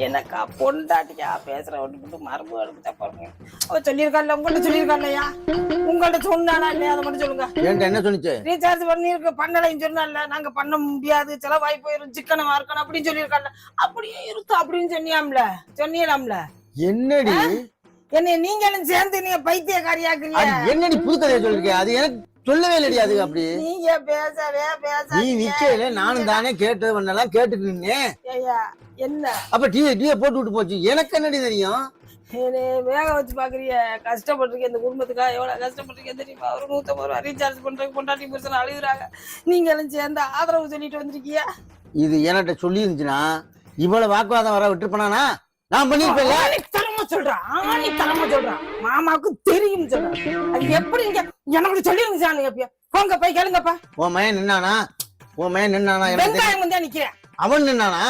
எனக்கா பொண்டாட்டியா பேசுற ஒன்று மரபு எடுத்து பாருங்க. அவ சொல்லியிருக்காள், உங்கள்ட்ட சொல்லியிருக்காள்லையா? உங்கள்ட்ட சொன்னானா இல்லையா? அதை மட்டும் சொல்லுங்க. என்கிட்ட என்ன சொன்னிச்சு? ரீசார்ஜ் பண்ணிருக்கு பண்ணலைன்னு சொன்னால, நாங்க பண்ண முடியாது, செலவாய் போயிரும், சிக்கனமா இருக்கணும் அப்படின்னு சொல்லியிருக்காங்க. அப்படியே இருக்கு அப்படின்னு சொன்னியாம்ல, சொன்னியலாம்ல. என்னடி என்ன நீங்களும் சேர்ந்து நீங்க பைத்தியக்காரியாக்குறீங்க. என்னடி புது கதையை சொல்லிருக்க? அது எனக்கு சொல்லவே இல்லடி. அது அப்படி நீங்க பேசவே நீ நிக்கல, நானும் தானே கேட்டு பண்ணலாம் கேட்டுட்டு நின்னேன். என்ன அப்ப டீயை போட்டு விட்டு போச்சு. எனக்கு என்னடி தெரியும்? வேக வச்சு பாக்குறீங்க. கஷ்டப்பட்டிருக்கேன் இந்த குடும்பத்துக்காக, எவ்வளவு கஷ்டப்பட்டிருக்கேன் தெரியுமா? ஒரு 150 ரூபா ரீசார்ஜ் பண்றதுக்கு பொண்டாட்டி புருஷன் அழுகுறாங்க. நீங்களும் சேர்ந்து ஆதரவு சொல்லிட்டு வந்திருக்கியா? இது என்கிட்ட சொல்லி இருந்துச்சுன்னா இவ்வளவு வாக்குவாதம் வர விட்டுருப்பானா? நான் பண்ணிருப்பேன். தரமா சொல்றான், மாமாவுக்கு தெரியும் சொல்றான். அது எப்படி நீங்க எனக்கு சொல்லிருந்துச்சானு எப்பயா? போங்க போய் கேளுங்கப்பா. உன் மயன் நின்னானா? வெங்காயம் வந்து நிக்கிறேன். அவன் நின்னானா?